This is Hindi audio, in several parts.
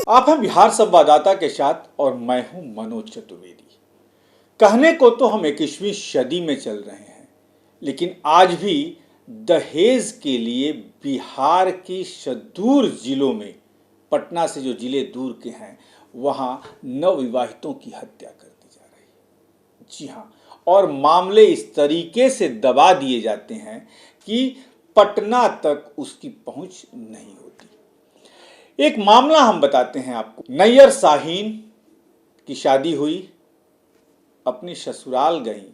आप हैं बिहार संवाददाता के साथ और मैं हूं मनोज चतुर्वेदी। कहने को तो हम 21वीं सदी में चल रहे हैं, लेकिन आज भी दहेज के लिए बिहार की सुदूर जिलों में, पटना से जो जिले दूर के हैं, वहां नवविवाहितों की हत्या कर दी जा रही है। जी हाँ, और मामले इस तरीके से दबा दिए जाते हैं कि पटना तक उसकी पहुंच नहीं होती। एक मामला हम बताते हैं आपको। नैयर शाहीन की शादी हुई, अपनी ससुराल गई,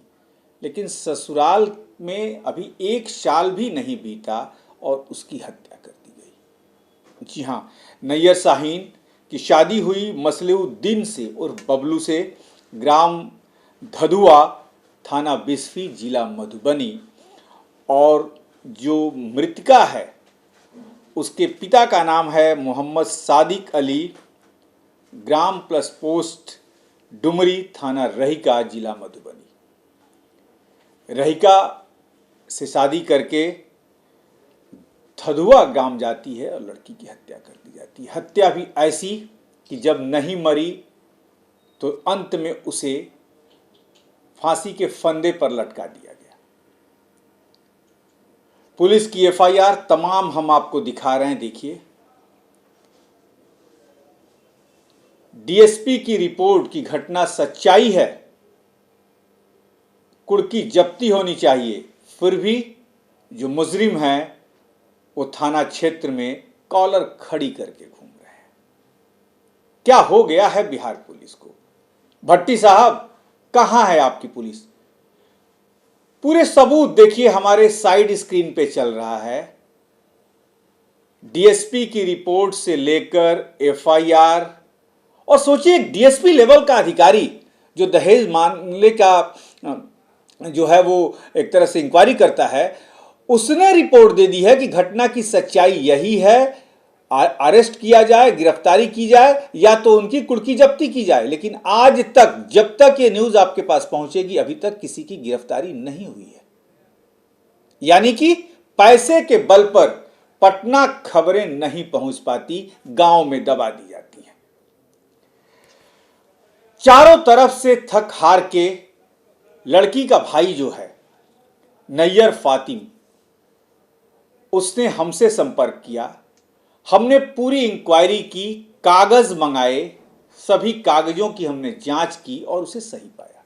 लेकिन ससुराल में अभी 1 साल भी नहीं बीता और उसकी हत्या कर दी गई। जी हाँ, नैयर शाहीन की शादी हुई मसलेउद्दीन से और बबलू से, ग्राम धधुआ, थाना बिस्फी, जिला मधुबनी। और जो मृतका है उसके पिता का नाम है मोहम्मद सादिक अली, ग्राम प्लस पोस्ट डुमरी, थाना रहिका, जिला मधुबनी। रहिका से शादी करके धधुआ ग्राम जाती है और लड़की की हत्या कर दी जाती है। हत्या भी ऐसी कि जब नहीं मरी तो अंत में उसे फांसी के फंदे पर लटका दिया गया। पुलिस की एफआईआर तमाम हम आपको दिखा रहे हैं, देखिए। डीएसपी की रिपोर्ट की घटना सच्चाई है, कुर्की जब्ती होनी चाहिए, फिर भी जो मुजरिम हैं वो थाना क्षेत्र में कॉलर खड़ी करके घूम रहे हैं। क्या हो गया है बिहार पुलिस को? भट्टी साहब, कहां है आपकी पुलिस? पूरे सबूत देखिए, हमारे साइड स्क्रीन पे चल रहा है। डीएसपी की रिपोर्ट से लेकर एफआईआर, और सोचिए एक डीएसपी लेवल का अधिकारी जो दहेज मामले का जो है वो एक तरह से इंक्वायरी करता है, उसने रिपोर्ट दे दी है कि घटना की सच्चाई यही है, अरेस्ट किया जाए, गिरफ्तारी की जाए, या तो उनकी कुर्की जब्ती की जाए। लेकिन आज तक, जब तक ये न्यूज आपके पास पहुंचेगी, अभी तक किसी की गिरफ्तारी नहीं हुई है। यानी कि पैसे के बल पर पटना खबरें नहीं पहुंच पाती, गांव में दबा दी जाती हैं। चारों तरफ से थक हार के लड़की का भाई जो है नैयर फातिम, उसने हमसे संपर्क किया। हमने पूरी इंक्वायरी की, कागज मंगाए, सभी कागजों की हमने जांच की और उसे सही पाया।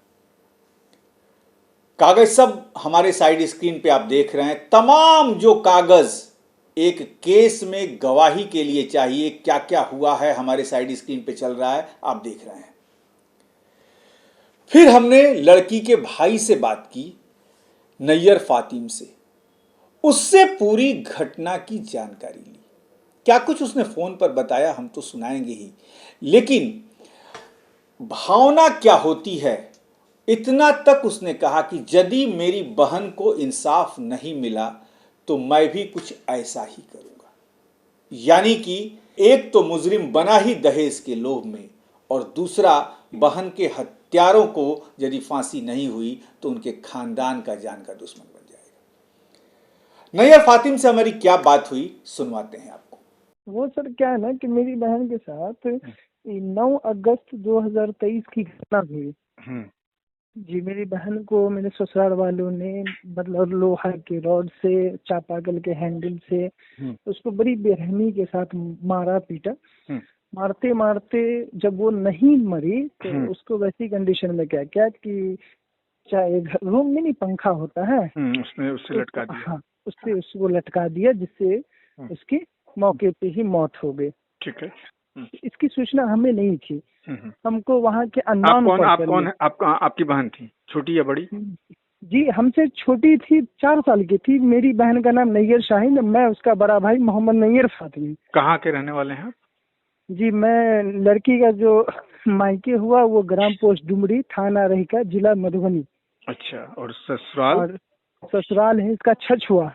कागज सब हमारे साइड स्क्रीन पे आप देख रहे हैं। तमाम जो कागज एक केस में गवाही के लिए चाहिए, क्या क्या हुआ है, हमारे साइड स्क्रीन पे चल रहा है, आप देख रहे हैं। फिर हमने लड़की के भाई से बात की, नैयर फातिम से, उससे पूरी घटना की जानकारी ली। क्या कुछ उसने फोन पर बताया हम तो सुनाएंगे ही, लेकिन भावना क्या होती है, इतना तक उसने कहा कि यदि मेरी बहन को इंसाफ नहीं मिला तो मैं भी कुछ ऐसा ही करूंगा। यानी कि एक तो मुजरिम बना ही दहेज के लोभ में, और दूसरा बहन के हत्यारों को यदि फांसी नहीं हुई तो उनके खानदान का जान का दुश्मन बन जाएगा। नैयर फातिम से हमारी क्या बात हुई, सुनवाते हैं आपको। वो सर क्या है ना कि मेरी बहन के साथ 9 अगस्त 2023 की घटना हुई। जी, मेरी बहन को मेरे ससुराल वालों ने मतलब लोहा के रॉड से, चापाकल के हैंडल से उसको बड़ी बेरहमी के साथ मारा पीटा। मारते मारते जब वो नहीं मरी तो उसको वैसी कंडीशन में क्या क्या कि चाहे रूम में नहीं पंखा होता है, उसने उससे लटका दिया। हाँ, उसको लटका दिया, जिससे उसकी मौके पे ही मौत हो गई। ठीक है। इसकी सूचना हमें नहीं थी। हमको वहाँ के आपकी बहन थी, छोटी या बड़ी? जी, हमसे छोटी थी, 4 साल की थी। मेरी बहन का नाम नैयर शाहीन, मैं उसका बड़ा भाई मोहम्मद नैयर फातिमी। कहाँ के रहने वाले हैं आप? जी, मैं लड़की का जो मायके हुआ वो ग्राम पोस्ट डुमरी, थाना रहिका, जिला मधुबनी। अच्छा, और ससुराल? और ससुराल है इसका छछुआ।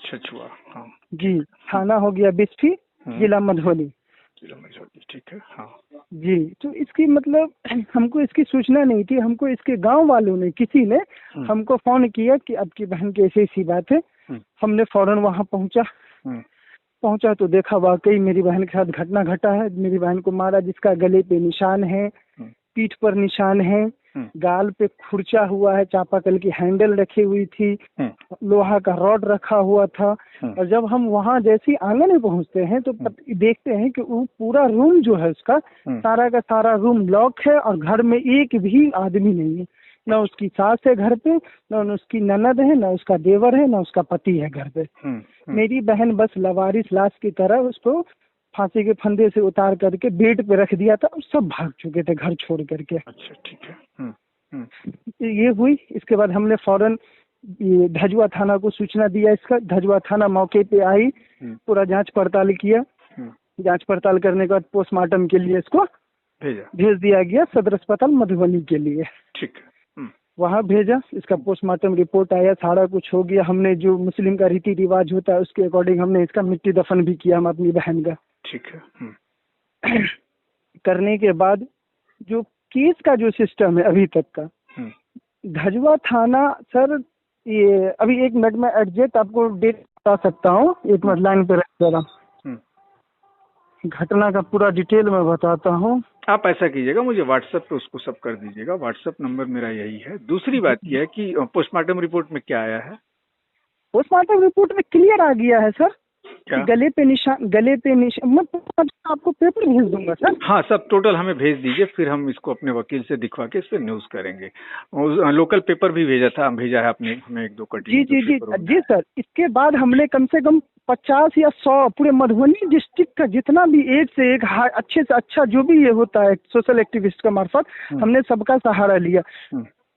छछुआ, हाँ। जी, थाना हो गया बिस्फी, जिला मधुबनी। ठीक है, हाँ जी। तो इसकी मतलब हमको इसकी सूचना नहीं थी। हमको इसके गांव वालों ने, किसी ने हमको फोन किया कि आपकी बहन की ऐसी ऐसी बात है। हमने फौरन वहां पहुंचा तो देखा वाकई मेरी बहन के साथ घटना घटा है। मेरी बहन को मारा, जिसका गले पे निशान है, पीठ पर निशान है, गाल पे खुरचा हुआ है, चापाकल की हैंडल रखी हुई थी, लोहा का रॉड रखा हुआ था। और जब हम वहाँ जैसे आंगन में पहुँचते हैं तो देखते हैं कि वो पूरा रूम जो है उसका सारा का सारा रूम लॉक है और घर में एक भी आदमी नहीं है। न उसकी सास है घर पे, न उसकी ननद है, न उसका देवर है, न उसका पति है घर पे। मेरी बहन बस लवारिस लाश की तरह उसको फांसी के फंदे से उतार करके बेड पे रख दिया था और सब भाग चुके थे घर छोड़ करके। अच्छा, ठीक है। ये हुई। इसके बाद हमने फौरन ये धजुआ थाना को सूचना दिया। इसका धजुआ थाना मौके पे आई, पूरा जांच पड़ताल किया। जांच पड़ताल करने के बाद पोस्टमार्टम के लिए इसको भेज दिया गया सदर अस्पताल मधुबनी के लिए। ठीक है। वहाँ भेजा, इसका पोस्टमार्टम रिपोर्ट आया, सारा कुछ हो गया। हमने जो मुस्लिम का रीति रिवाज होता है उसके अकॉर्डिंग हमने इसका मिट्टी दफन भी किया हम अपनी बहन का। ठीक है। करने के बाद जो केस का जो सिस्टम है अभी तक का, धजुआ थाना सर, ये अभी 1 मिनट में एग्जैक्ट आपको डेट बता सकता हूँ, 1 मिनट लाइन पे रख जरा। घटना का पूरा डिटेल में बताता हूँ। आप ऐसा कीजिएगा, मुझे व्हाट्सएप पे उसको सब कर दीजिएगा, व्हाट्सएप नंबर मेरा यही है। दूसरी बात यह है कि पोस्टमार्टम रिपोर्ट में क्या आया है? पोस्टमार्टम रिपोर्ट में क्लियर आ गया है सर, गले पे निशान मैं आपको पेपर भेज दूंगा सर। हाँ, सब टोटल हमें भेज दीजिए, फिर हम इसको अपने वकील से दिखवा के इस पे न्यूज करेंगे। लोकल पेपर भी भेजा है आपने हमें 1-2 कटी। जी सर। इसके बाद हमने कम से कम 50 या 100 पूरे मधुबनी डिस्ट्रिक्ट का जितना भी एक से एक अच्छे से अच्छा जो भी ये होता है सोशल एक्टिविस्ट का मार्फत, हमने सबका सहारा लिया।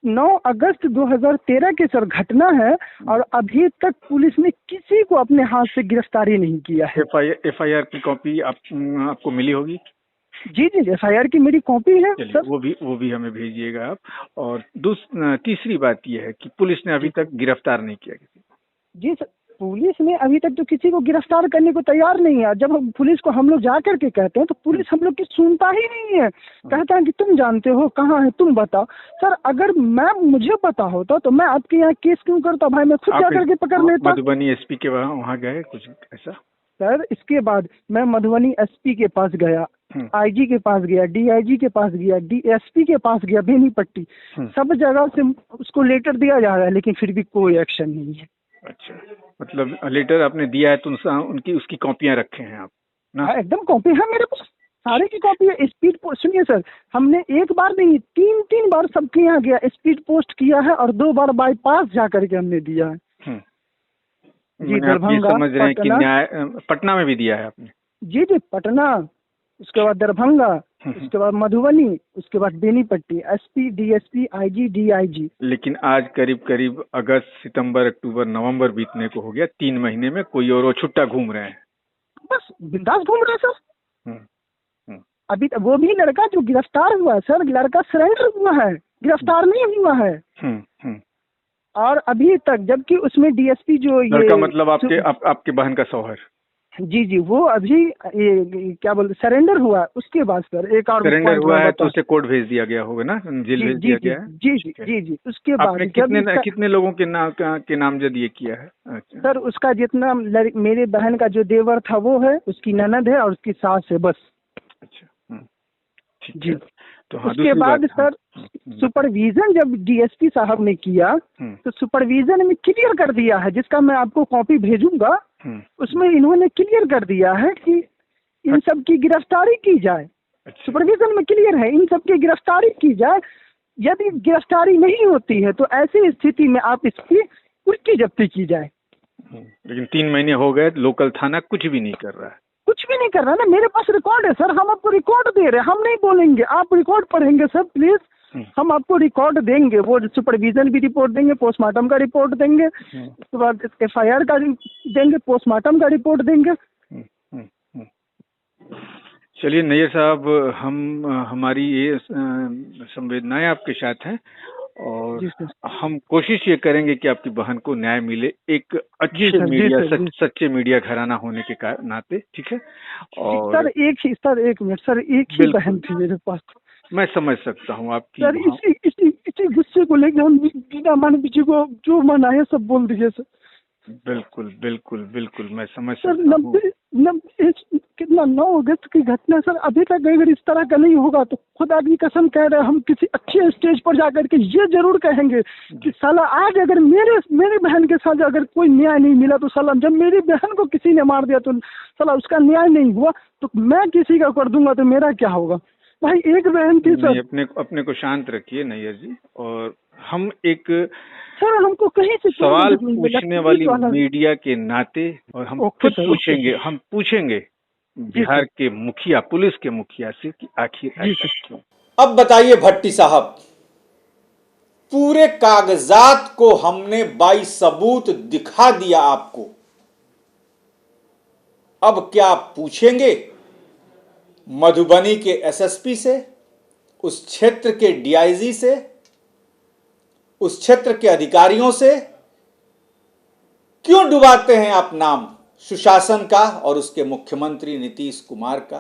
9 अगस्त 2013 की सर घटना है और अभी तक पुलिस ने किसी को अपने हाथ से गिरफ्तारी नहीं किया है। FIR की कॉपी आपको मिली होगी? जी, FIR की मेरी कॉपी है सर। वो भी हमें भेजिएगा आप। और तीसरी बात यह है कि पुलिस ने अभी तक गिरफ्तार नहीं किया किसी को। जी सर, पुलिस ने अभी तक तो किसी को गिरफ्तार करने को तैयार नहीं है। जब हम पुलिस को हम लोग जा करके कहते हैं तो पुलिस हम लोग की सुनता ही नहीं है। कहता है कि तुम जानते हो कहाँ है, तुम बताओ। सर अगर मुझे पता होता तो मैं आपके यहाँ केस क्यों करता भाई, मैं खुद जा करके पकड़ लेता। मधुबनी SP के वहाँ गए कुछ ऐसा? सर इसके बाद मैं मधुबनी SP के पास गया, IG के पास गया, DIG के पास गया, DSP के पास गया, बेनीपट्टी, सब जगह से उसको लेटर दिया जा रहा है लेकिन फिर भी कोई एक्शन नहीं है। अच्छा, मतलब लेटर आपने दिया है तो उसकी कॉपियां रखे हैं आप ना? एकदम कॉपी है मेरे पास, सारे की कॉपी है। स्पीड पोस्ट, सुनिए सर, हमने एक बार नहीं 3 बार सबके यहाँ गया, स्पीड पोस्ट किया है और 2 बार बाईपास जा करके हमने दिया है। जी, दरभंगा, समझ रहे हैं कि न्याय पटना में भी दिया है आपने? जी, पटना, उसके बाद दरभंगा, उसके बाद मधुबनी, उसके बाद Benipatti, SP, DSP, IG, DIG। लेकिन आज करीब अगस्त, सितंबर, अक्टूबर, नवंबर बीतने को हो गया, 3 महीने में कोई और छुट्टा घूम रहे हैं, बस बिंदास घूम रहे हैं सर। अभी वो भी लड़का जो गिरफ्तार हुआ है सर, लड़का सरेंडर हुआ है, गिरफ्तार नहीं हुआ है। और अभी तक, जबकि उसमें DSP जो लड़का मतलब आपके बहन का शौहर? जी, वो अभी ये क्या बोलते सरेंडर हुआ। उसके बाद सर एक और सरेंडर हुआ है तो उसे कोर्ट भेज दिया गया होगा ना, जेल भेज दिया गया है? जी। उसके बाद कितने लोगों के नामजद ये किया है? अच्छा। सर उसका जितना मेरे बहन का जो देवर था वो है, उसकी ननद है और उसकी सास है, बस। अच्छा, जी। तो हाँ, उसके बाद सर सुपरविजन जब DSP साहब ने किया तो सुपरविजन में क्लियर कर दिया है, जिसका मैं आपको कॉपी भेजूंगा। उसमें इन्होंने क्लियर कर दिया है कि इन सब की गिरफ्तारी की जाए। सुपरविजन में क्लियर है, इन सब की गिरफ्तारी की जाए। यदि गिरफ्तारी नहीं होती है तो ऐसी स्थिति में आप इसकी उल्टी जब्ती की जाए। लेकिन 3 महीने हो गए, लोकल थाना कुछ भी नहीं कर रहा है। कुछ भी नहीं कर रहा ना, मेरे पास रिकॉर्ड है सर, हम आपको रिकॉर्ड दे रहे हैं, हम नहीं बोलेंगे, आप रिकॉर्ड पढ़ेंगे सर प्लीज। हम आपको रिकॉर्ड देंगे, वो सुपरविजन भी रिपोर्ट देंगे, पोस्टमार्टम का रिपोर्ट देंगे, उसके बाद FIR का देंगे, पोस्टमार्टम का रिपोर्ट देंगे। चलिए नैयर साहब, हमारी ये संवेदनाएं आपके साथ हैं और हम कोशिश ये करेंगे कि आपकी बहन को न्याय मिले, एक अच्छे मीडिया, सच्चे मीडिया घराना होने के नाते, ठीक है? और सर एक मिनट सर, एक ही बहन थी मेरे पास। मैं समझ सकता हूँ आपकी। सर इसी गुस्से को लेकर हम बिना मान पीछे को जो मन आए सब बोल दीजिए सर। बिल्कुल बिल्कुल बिल्कुल, मैं समझ सर। सकता हूँ। 9 अगस्त की घटना सर, अभी तक अगर इस तरह का नहीं होगा तो खुदा की कसम कह रहे हैं, हम किसी अच्छे स्टेज पर जाकर के ये जरूर कहेंगे कि साला आज अगर मेरी बहन के साथ अगर कोई न्याय नहीं मिला तो साला, जब मेरी बहन को किसी ने मार दिया तो साला उसका न्याय नहीं हुआ तो मैं किसी का कर दूंगा तो मेरा क्या होगा भाई। एक बहन थी सर। अपने को शांत रखिए नैयर जी, और हम एक सर हमको कहीं से सवाल पूछने वाली मीडिया के नाते, और हम खुद पूछेंगे, हम पूछेंगे बिहार के मुखिया, पुलिस के मुखिया से कि आखिर ऐसा क्यों। अब बताइए भट्टी साहब, पूरे कागजात को हमने बाई सबूत दिखा दिया आपको, अब क्या आप पूछेंगे मधुबनी के एसएसपी से, उस क्षेत्र के डीआईजी से, उस क्षेत्र के अधिकारियों से, क्यों डुबाते हैं आप नाम सुशासन का और उसके मुख्यमंत्री नीतीश कुमार का?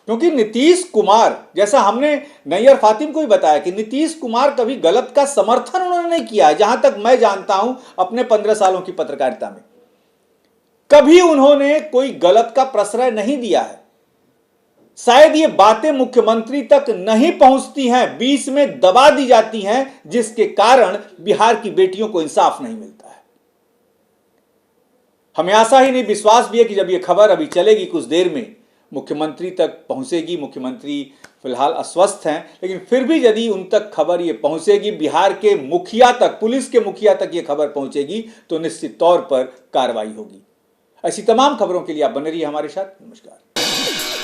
क्योंकि नीतीश कुमार, जैसा हमने नैयर फातिम को भी बताया कि नीतीश कुमार कभी गलत का समर्थन उन्होंने नहीं किया है। जहां तक मैं जानता हूं अपने 15 सालों की पत्रकारिता में, कभी उन्होंने कोई गलत का प्रश्रय नहीं दिया है। शायद ये बातें मुख्यमंत्री तक नहीं पहुंचती हैं, बीच में दबा दी जाती हैं, जिसके कारण बिहार की बेटियों को इंसाफ नहीं मिलता है। हमें आशा ही नहीं, विश्वास भी है कि जब ये खबर अभी चलेगी कुछ देर में मुख्यमंत्री तक पहुंचेगी। मुख्यमंत्री फिलहाल अस्वस्थ हैं, लेकिन फिर भी यदि उन तक खबर ये पहुंचेगी, बिहार के मुखिया तक, पुलिस के मुखिया तक ये खबर पहुंचेगी, तो निश्चित तौर पर कार्रवाई होगी। ऐसी तमाम खबरों के लिए आप बने रहिए हमारे साथ। नमस्कार।